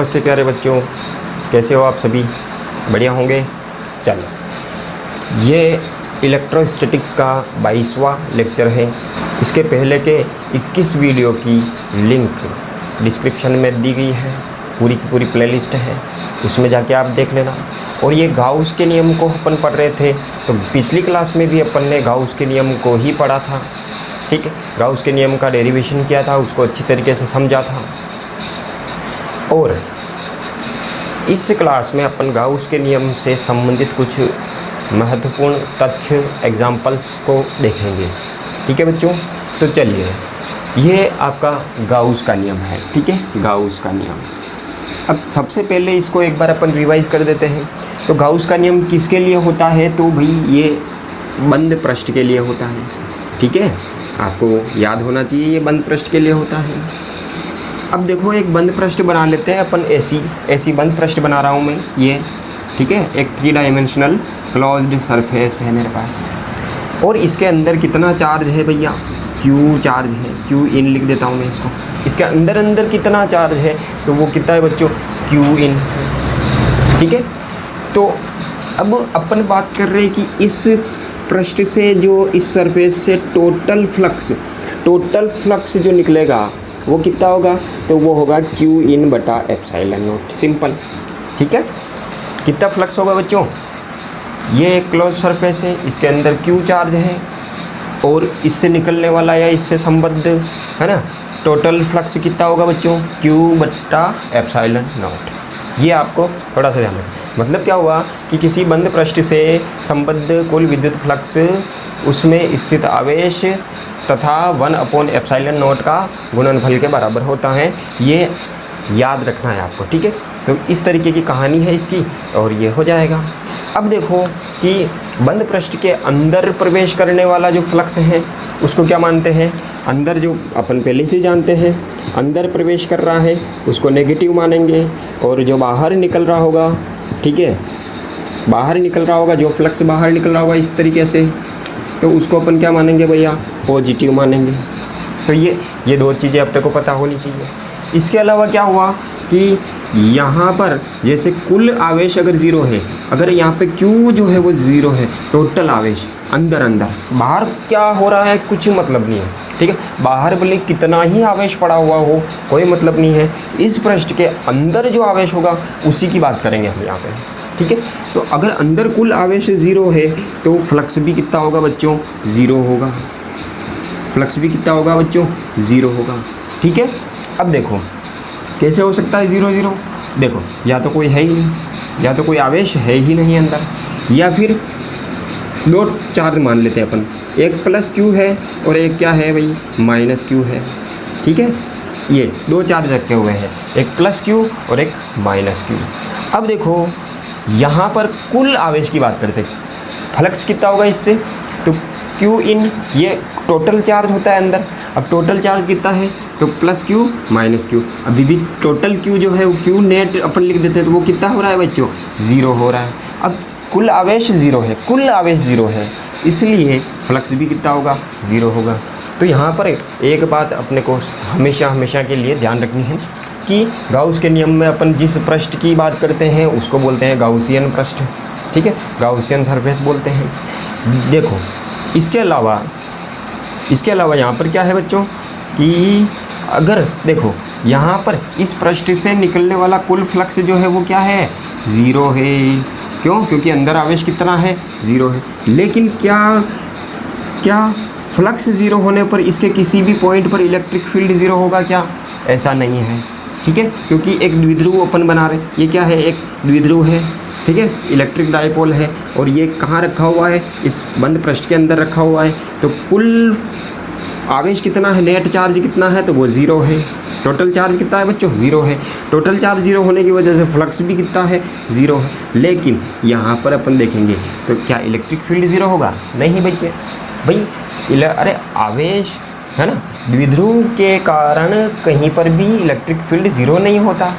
नमस्ते प्यारे बच्चों, कैसे हो आप सभी? बढ़िया होंगे। चलो, ये इलेक्ट्रोस्टैटिक्स का 22वां लेक्चर है। इसके पहले के 21 वीडियो की लिंक डिस्क्रिप्शन में दी गई है। पूरी की पूरी प्लेलिस्ट है, उसमें जाके आप देख लेना। और ये गाउस के नियम को अपन पढ़ रहे थे, तो पिछली क्लास में भी अपन ने गाउस के नियम को ही पढ़ा था। ठीक है, गाउस के नियम का डेरिवेशन किया था, उसको अच्छी तरीके से समझा था। और इस क्लास में अपन गाउस के नियम से संबंधित कुछ महत्वपूर्ण तथ्य एग्जाम्पल्स को देखेंगे। ठीक है बच्चों, तो चलिए, ये आपका गाउस का नियम है। ठीक है, गाउस का नियम। अब सबसे पहले इसको एक बार अपन रिवाइज कर देते हैं। तो गाउस का नियम किसके लिए होता है? तो भाई ये बंद पृष्ठ के लिए होता है। ठीक है, आपको याद होना चाहिए, ये बंद पृष्ठ के लिए होता है। अब देखो, एक बंद पृष्ठ बना लेते हैं अपन। ऐसी बंद पृष्ठ बना रहा हूँ मैं ये। ठीक है, एक 3 डायमेंशनल क्लोज्ड सरफेस है मेरे पास, और इसके अंदर कितना चार्ज है भैया? Q चार्ज है। Q इन लिख देता हूँ मैं इसको। इसके अंदर कितना चार्ज है? तो वो कितना है बच्चों? Q इन। ठीक है, तो अब अपन बात कर रहे हैं कि इस पृष्ठ से, जो इस सरफेस से टोटल फ्लक्स जो निकलेगा वो कितना होगा? तो वो होगा Q इन बटा एप्सिलॉन नॉट। सिंपल। ठीक है, कितना फ्लक्स होगा बच्चों? ये एक क्लोज सरफेस है, इसके अंदर Q चार्ज है, और इससे निकलने वाला या इससे संबद्ध है ना, टोटल फ्लक्स कितना होगा बच्चों? Q बटा एप्सिलॉन नॉट। ये आपको थोड़ा सा ध्यान रखना। मतलब क्या हुआ कि किसी बंद पृष्ठ से संबद्ध कुल विद्युत फ्लक्स उसमें स्थित आवेश तथा 1 एप्सिलॉन नॉट का गुणनफल के बराबर होता है। ये याद रखना है आपको। ठीक है, तो इस तरीके की कहानी है इसकी, और ये हो जाएगा। अब देखो कि बंद पृष्ठ के अंदर प्रवेश करने वाला जो फ्लक्स है उसको क्या मानते हैं? अंदर जो अपन पहले से जानते हैं, अंदर प्रवेश कर रहा है उसको नेगेटिव मानेंगे, और जो बाहर निकल रहा होगा, ठीक है, बाहर निकल रहा होगा, जो फ्लक्स बाहर निकल रहा होगा इस तरीके से, तो उसको अपन क्या मानेंगे भैया? पॉजिटिव मानेंगे। तो ये 2 चीज़ें अपने को पता होनी चाहिए। इसके अलावा क्या हुआ कि यहाँ पर जैसे कुल आवेश अगर 0 है, अगर यहाँ पे Q जो है वो 0 है, टोटल आवेश अंदर बाहर क्या हो रहा है कुछ मतलब नहीं है। ठीक है, बाहर भले कितना ही आवेश पड़ा हुआ हो कोई मतलब नहीं है। इस पृष्ठ के अंदर जो आवेश होगा उसी की बात करेंगे हम यहाँ पे। ठीक है, तो अगर अंदर कुल आवेश 0 है तो फ्लक्स भी कितना होगा बच्चों? 0 होगा। फ्लक्स भी कितना होगा बच्चों? 0 होगा। ठीक है, अब देखो कैसे हो सकता है 0-0? देखो, या तो कोई है ही नहीं, या तो कोई आवेश है ही नहीं अंदर, या फिर 2 चार्ज मान लेते हैं अपन। एक प्लस Q है और एक क्या है भाई? माइनस Q है। ठीक है, ये 2 चार्ज रखे हुए हैं, एक प्लस Q और एक माइनस Q। अब देखो, यहाँ पर कुल आवेश की बात करते हैं, फ्लक्स कितना होगा इससे? तो Q इन, ये टोटल चार्ज होता है अंदर। अब टोटल चार्ज कितना है? तो प्लस Q माइनस Q। अभी भी टोटल Q जो है वो Q नेट अपन लिख देते हैं, तो वो कितना हो रहा है बच्चों? 0 हो रहा है। अब कुल आवेश 0 है, कुल आवेश 0 है, इसलिए फ्लक्स भी कितना होगा? 0 होगा। तो यहाँ पर एक बात अपने को हमेशा के लिए ध्यान रखनी है कि गाउस के नियम में अपन जिस पृष्ठ की बात करते हैं उसको बोलते हैं गाउसियन पृष्ठ। ठीक है, गाउसियन सरफेस बोलते हैं। देखो, इसके अलावा यहाँ पर क्या है बच्चों कि अगर देखो यहाँ पर इस पृष्ठ से निकलने वाला कुल फ्लक्स जो है वो क्या है? 0 है। क्यों? क्योंकि अंदर आवेश कितना है? 0 है। लेकिन क्या फ्लक्स 0 होने पर इसके किसी भी पॉइंट पर इलेक्ट्रिक फील्ड 0 होगा क्या? ऐसा नहीं है। ठीक है, क्योंकि एक द्विध्रुव अपन बना रहे, ये क्या है? एक द्विध्रुव है। ठीक है, इलेक्ट्रिक डायपोल है, और ये कहाँ रखा हुआ है? इस बंद पृष्ठ के अंदर रखा हुआ है। तो कुल आवेश कितना है? नेट चार्ज कितना है? तो वो 0 है। टोटल चार्ज कितना है बच्चों? 0 है। टोटल चार्ज 0 होने की वजह से फ्लक्स भी कितना है? 0 है। लेकिन यहाँ पर अपन देखेंगे तो क्या इलेक्ट्रिक फील्ड 0 होगा? नहीं बच्चे भाई, अरे आवेश है ना, द्विध्रुव के कारण कहीं पर भी इलेक्ट्रिक फील्ड 0 नहीं होता।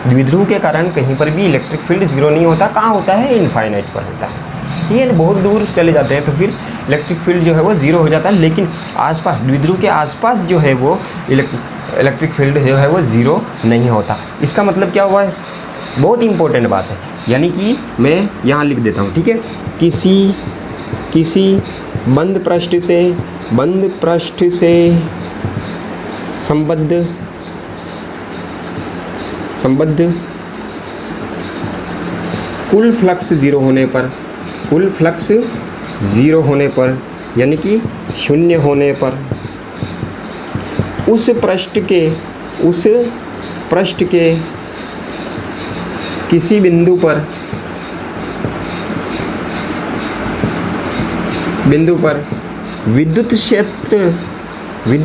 द्विध्रुव के कारण कहीं पर भी इलेक्ट्रिक फील्ड 0 नहीं होता। कहाँ होता है? इनफाइनाइट पर होता है। ये बहुत दूर चले जाते हैं तो फिर इलेक्ट्रिक फील्ड जो है वो 0 हो जाता है। लेकिन आसपास, द्विध्रुव के आसपास जो है वो इलेक्ट्रिक फील्ड जो है वो ज़ीरो नहीं होता। इसका मतलब क्या हुआ है, बहुत इंपॉर्टेंट बात है, यानी कि मैं यहाँ लिख देता हूँ, ठीक है। किसी बंद पृष्ठ से संबद्ध कुल फ्लक्स ज़ीरो होने पर यानी कि शून्य होने पर उस पृष्ठ के किसी बिंदु पर विद्युत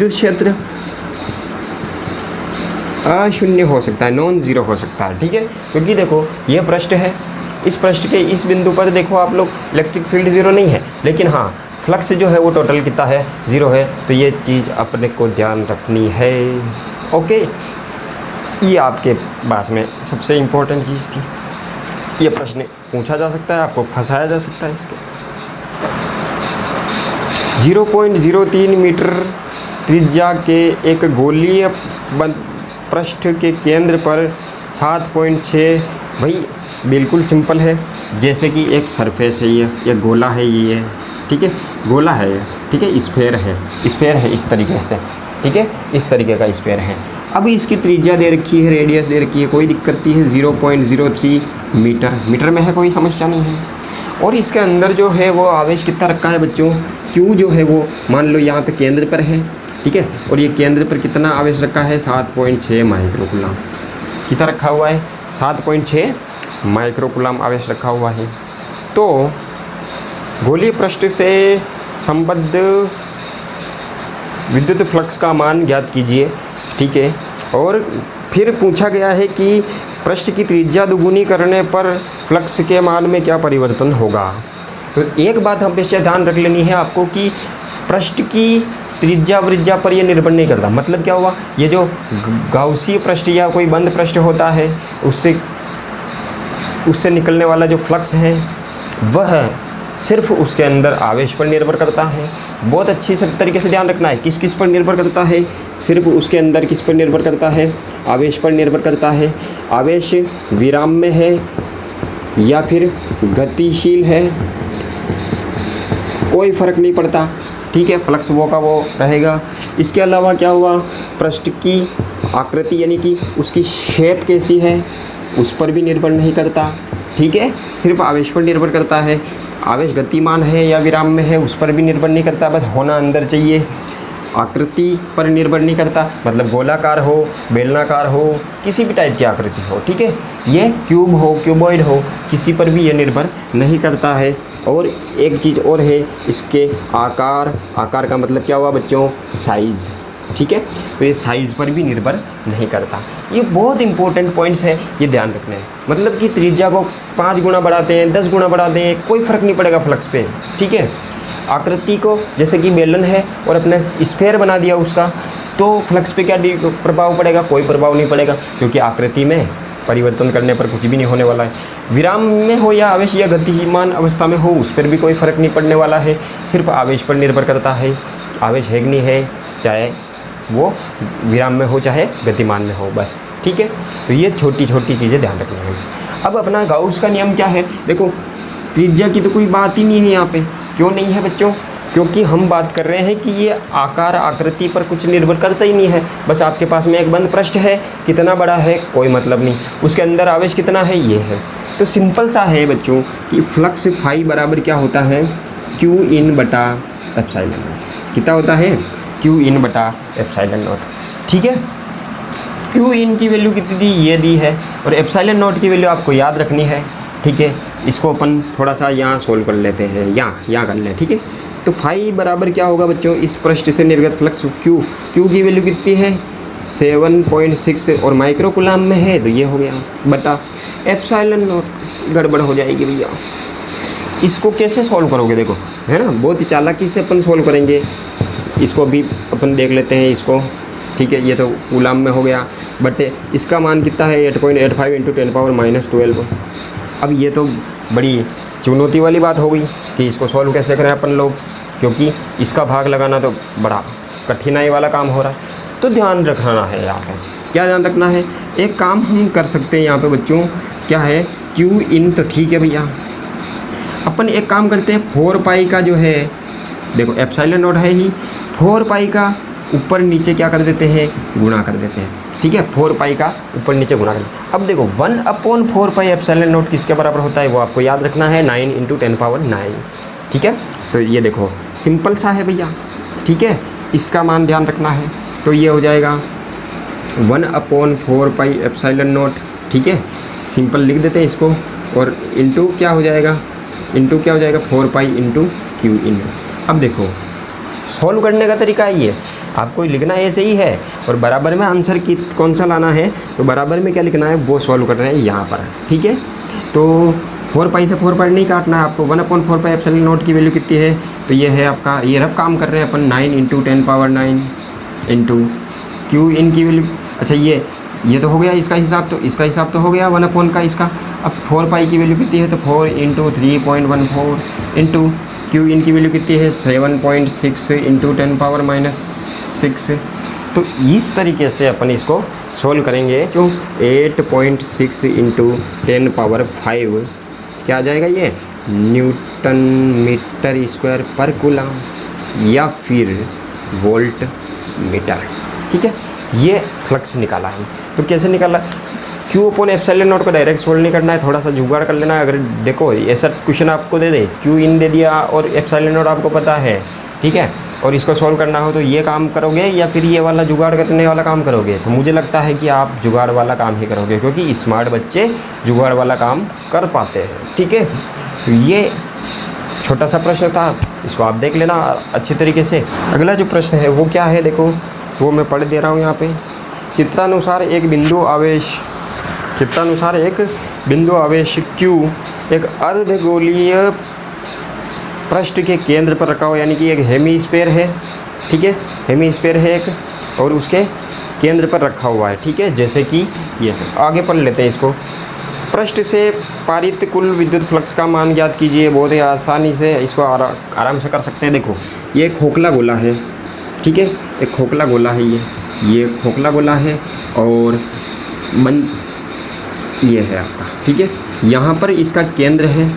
क्षेत्र अशून्य हो सकता है, नॉन ज़ीरो हो सकता है, ठीक है। क्योंकि देखो ये पृष्ठ है, इस पृष्ठ के इस बिंदु पर देखो आप लोग इलेक्ट्रिक फील्ड ज़ीरो नहीं है, लेकिन हाँ फ्लक्स जो है वो टोटल कितना है, ज़ीरो है। तो ये चीज़ अपने को ध्यान रखनी है, ओके। ये आपके पास में सबसे इम्पोर्टेंट चीज़ थी। ये प्रश्न पूछा जा सकता है, आपको फंसाया जा सकता है इसके। 0.03 मीटर त्रिज्या के एक गोलीय पृष्ठ के केंद्र पर 7.6, भाई बिल्कुल सिंपल है। जैसे कि एक सरफेस है, ये गोला है, ये ठीक है, गोला है ये, ठीक है, स्फेयर है इस तरीके से, ठीक है, इस तरीके का स्फेयर है। अब इसकी त्रिज्या दे रखी है, रेडियस दे रखी है, कोई दिक्कत नहीं है, 0.03 मीटर में है, कोई समस्या नहीं है। और इसके अंदर जो है वो आवेश कितना रखा है बच्चों, Q जो है वो मान लो यहाँ पे केंद्र पर है, ठीक है, और ये केंद्र पर कितना आवेश रखा है, 7.6 माइक्रोकूलम। कितना रखा हुआ है, 7.6 माइक्रोकूलम आवेश रखा हुआ है। तो गोलीय पृष्ठ से संबद्ध विद्युत फ्लक्स का मान ज्ञात कीजिए, ठीक है। और फिर पूछा गया है कि पृष्ठ की त्रिज्या दुगुनी करने पर फ्लक्स के मान में क्या परिवर्तन होगा। तो एक बात हमेशा ध्यान रख लेनी है आपको कि पृष्ठ की त्रिज्या वृज्या पर यह निर्भर नहीं करता। मतलब क्या हुआ, ये जो गाउसीय पृष्ठ या कोई बंद पृष्ठ होता है उससे निकलने वाला जो फ्लक्स है वह सिर्फ उसके अंदर आवेश पर निर्भर करता है। बहुत अच्छी तरीके से ध्यान रखना है, किस किस पर निर्भर करता है, सिर्फ उसके अंदर किस पर निर्भर करता है, आवेश पर निर्भर करता है। आवेश विराम में है या फिर गतिशील है, कोई फर्क नहीं पड़ता, ठीक है, फ्लक्स वो का वो रहेगा। इसके अलावा क्या हुआ, पृष्ठ की आकृति यानी कि उसकी शेप कैसी है उस पर भी निर्भर नहीं करता, ठीक है, सिर्फ आवेश पर निर्भर करता है। आवेश गतिमान है या विराम में है उस पर भी निर्भर नहीं करता, बस होना अंदर चाहिए। आकृति पर निर्भर नहीं करता, मतलब गोलाकार हो, बेलनाकार हो, किसी भी टाइप की आकृति हो, ठीक है, ये क्यूब हो, क्यूबॉइड हो, किसी पर भी ये निर्भर नहीं करता है। और एक चीज़ और है, इसके आकार का मतलब क्या हुआ बच्चों, साइज़, ठीक है, तो ये साइज़ पर भी निर्भर नहीं करता। ये बहुत इंपॉर्टेंट पॉइंट्स है, ये ध्यान रखने हैं। मतलब कि त्रिज्या को 5 गुना बढ़ा दें, 10 गुना बढ़ा दें, कोई फ़र्क नहीं पड़ेगा फ्लक्स पे, ठीक है। आकृति को जैसे कि बेलन है और अपने स्फेयर बना दिया उसका, तो फ्लक्स पे क्या प्रभाव पड़ेगा, कोई प्रभाव नहीं पड़ेगा, क्योंकि आकृति में परिवर्तन करने पर कुछ भी नहीं होने वाला है। विराम में हो या आवेश या गतिमान अवस्था में हो उस पर भी कोई फ़र्क नहीं पड़ने वाला है, सिर्फ आवेश पर निर्भर करता है। आवेश है कि नहीं है, चाहे वो विराम में हो चाहे गतिमान में हो, बस, ठीक है। तो ये छोटी छोटी चीज़ें ध्यान रखनी है। अब अपना गाउस का नियम क्या है, देखो त्रिज्या की तो कोई बात ही नहीं है यहाँ पे। क्यों नहीं है बच्चों, क्योंकि हम बात कर रहे हैं कि ये आकार आकृति पर कुछ निर्भर करता ही नहीं है। बस आपके पास में एक बंद पृष्ठ है, कितना बड़ा है कोई मतलब नहीं, उसके अंदर आवेश कितना है ये है। तो सिंपल सा है बच्चों कि फ्लक्स फाई बराबर क्या होता है, क्यू इन बटा एप्सिलॉन नॉट। कितना होता है, क्यू इन बटा एप्सिलॉन नॉट, ठीक है। क्यू इन की वैल्यू कितनी दी, ये दी है, और एप्सिलॉन नॉट की वैल्यू आपको याद रखनी है, ठीक है। इसको अपन थोड़ा सा यहाँ सोल्व कर लेते हैं, यहाँ कर लें, ठीक है। तो फाई बराबर क्या होगा बच्चों, इस पृष्ठ से निर्गत फ्लक्स क्यू की वैल्यू कितनी है 7.6 और माइक्रोकूलम में है, तो ये हो गया बटा एप्सिलॉन नॉट। गड़बड़ हो जाएगी भैया। इसको कैसे सॉल्व करोगे, देखो है ना, बहुत ही चालाकी से अपन सॉल्व करेंगे। इसको भी अपन देख लेते हैं इसको, ठीक है। ये तो कूलम में हो गया, बट इसका मान कितना है 8.85 × 10⁻⁻12। अब ये तो बड़ी चुनौती वाली बात हो गई कि इसको सॉल्व कैसे करें अपन लोग, क्योंकि इसका भाग लगाना तो बड़ा कठिनाई वाला काम हो रहा है। तो ध्यान रखना है यहाँ पे, क्या ध्यान रखना है, एक काम हम कर सकते हैं यहाँ पे बच्चों, क्या है, क्यू इन तो ठीक है भैया, अपन एक काम करते हैं 4 पाई का जो है, देखो एप्सिलॉन नॉट है ही, 4 पाई का ऊपर नीचे क्या कर देते हैं, गुणा कर देते हैं, ठीक है, 4 पाई का ऊपर नीचे गुणा कर देते हैं। अब देखो 1/4 पाई एप्सिलॉन नॉट किसके बराबर होता है, वो आपको याद रखना है, 9 × 10⁹, ठीक है। तो ये देखो सिंपल सा है भैया, ठीक है, इसका मान ध्यान रखना है, तो ये हो जाएगा 1/4 पाई एप्सिलॉन नॉट, ठीक है, सिंपल लिख देते हैं इसको, और इंटू क्या हो जाएगा, 4 पाई इंटू क्यू इन। अब देखो सॉल्व करने का तरीका ये, आपको लिखना ऐसे ही है, और बराबर में आंसर की कौन सा लाना है, तो बराबर में क्या लिखना है वो सॉल्व कर रहे हैं यहाँ पर, ठीक है। तो 4 पाई से 4 पाई नहीं काटना है आपको, 1/4 पाई एप्सिलॉन नॉट की वैल्यू कितनी है, तो ये है आपका, ये रफ काम कर रहे हैं अपन, 9 × 10⁹ इंटू क्यू इन की वैल्यू, अच्छा ये तो हो गया इसका हिसाब, तो इसका हिसाब तो हो गया 1/4 का इसका। अब 4 पाई की वैल्यू कितनी है, तो 4 × 3.14 इंटू क्यू इन की वैल्यू कितनी है, 7.6 × 10⁻⁶। तो इस तरीके से अपन इसको सोल्व करेंगे, जो 8.6 × 10⁵ क्या आ जाएगा, ये न्यूटन मीटर स्क्वायर पर कूलम या फिर वोल्ट मीटर, ठीक है। ये फ्लक्स निकाला है, तो कैसे निकाला, Q/ε0 को डायरेक्ट सोल्व नहीं करना है, थोड़ा सा जुगाड़ कर लेना है। अगर देखो ऐसा क्वेश्चन आपको दे दे, क्यू इन दे दिया और ε0 आपको पता है, ठीक है, और इसको सॉल्व करना हो तो ये काम करोगे या फिर ये वाला जुगाड़ करने वाला काम करोगे, तो मुझे लगता है कि आप जुगाड़ वाला काम ही करोगे, क्योंकि स्मार्ट बच्चे जुगाड़ वाला काम कर पाते हैं, ठीक है। तो ये छोटा सा प्रश्न था, इसको आप देख लेना अच्छे तरीके से। अगला जो प्रश्न है वो क्या है, देखो वो मैं पढ़ दे रहा हूँ यहाँ पे। चित्रानुसार एक बिंदु आवेश Q एक अर्धगोलीय पृष्ठ के केंद्र पर रखा हुआ, यानी कि एक हेमीस्फीयर है, ठीक है, हेमीस्फीयर है एक, और उसके केंद्र पर रखा हुआ है, ठीक है, जैसे कि ये आगे पढ़ लेते हैं इसको। पृष्ठ से पारित कुल विद्युत फ्लक्स का मान ज्ञात कीजिए। बहुत ही आसानी से इसको आराम से कर सकते हैं। देखो ये एक खोखला गोला है, ठीक है, एक खोखला गोला है, ये खोखला गोला है, और ये है आपका, ठीक है, यहाँ पर इसका केंद्र है,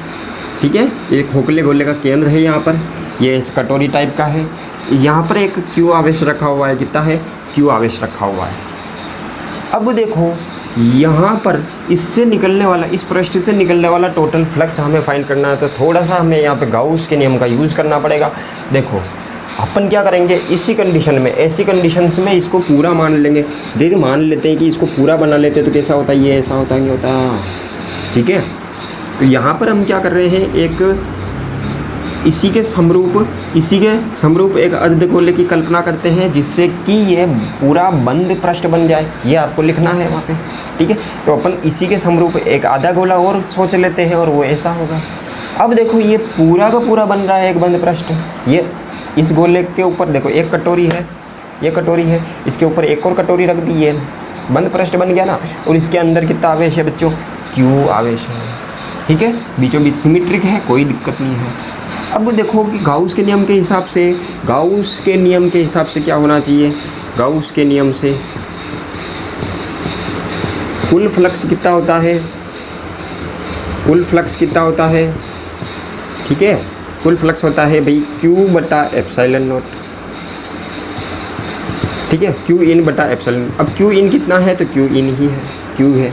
ठीक है, ये खोखले गोले का केंद्र है यहाँ पर, ये इस कटोरी टाइप का है, यहाँ पर एक क्यू आवेश रखा हुआ है, कितना है, क्यू आवेश रखा हुआ है। अब देखो यहाँ पर इससे निकलने वाला, इस पृष्ठ से निकलने वाला टोटल फ्लक्स हमें फाइंड करना है, तो थोड़ा सा हमें यहाँ पे गाउस के नियम का यूज़ करना पड़ेगा। देखो अपन क्या करेंगे, इसी कंडीशन में, ऐसी कंडीशंस में इसको पूरा मान लेंगे। देखिए मान लेते हैं कि इसको पूरा बना लेते हैं, तो कैसा होता है, ये ऐसा होता है, ये होता है, ठीक है। तो यहाँ पर हम क्या कर रहे हैं, एक इसी के समरूप एक अर्धगोले की कल्पना करते हैं, जिससे कि ये पूरा बंद पृष्ठ बन जाए, ये आपको लिखना है वहाँ पे, ठीक है। तो अपन इसी के समरूप एक आधा गोला और सोच लेते हैं, और वो ऐसा होगा। अब देखो ये पूरा का पूरा बन रहा है एक बंद पृष्ठ, ये इस गोले के ऊपर देखो एक कटोरी है, ये कटोरी है, इसके ऊपर एक और कटोरी रख दी, ये बंद पृष्ठ बन गया ना। और इसके अंदर कितना आवेश है बच्चों, क्यू आवेश है, ठीक है, बीचों बीच सिमेट्रिक है, कोई दिक्कत नहीं है। अब देखो कि गाउस के नियम के हिसाब से क्या होना चाहिए, गाउस के नियम से कुल फ्लक्स कितना होता है, ठीक है, कुल फ्लक्स होता है भाई Q/ε0, ठीक है, Q in बटा एप्सिलॉन। अब Q in कितना है, तो Q in ही है, Q है,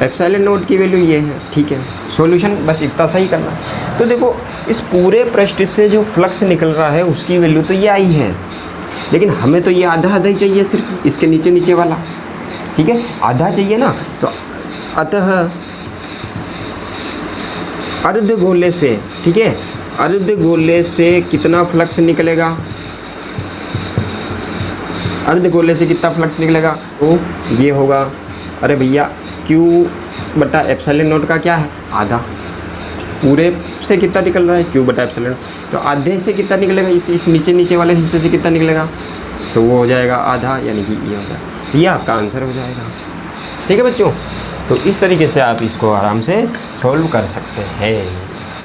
ε0 की वैल्यू ये है, ठीक है। सॉल्यूशन बस इतना सही करना। तो देखो इस पूरे पृष्ठ से जो फ्लक्स निकल रहा है उसकी वैल्यू तो ये आई है, लेकिन हमें तो ये आधा ही चाहिए, सिर्फ इसके नीचे वाला, ठीक है, आधा चाहिए ना। तो अतः अर्धगोले से, ठीक है, अर्धगोले से कितना फ्लक्स निकलेगा, अर्धगोले से कितना फ्लक्स निकलेगा, तो ये होगा, अरे भैया Q/ε0 का क्या है, आधा, पूरे से कितना निकल रहा है, Q/ε0, तो आधे से कितना निकलेगा, इस नीचे वाले हिस्से से कितना निकलेगा, तो वो हो जाएगा आधा, यानी कि ये हो जाएगा, ये आपका आंसर हो जाएगा, ठीक है बच्चों। तो इस तरीके से आप इसको आराम से सॉल्व कर सकते हैं।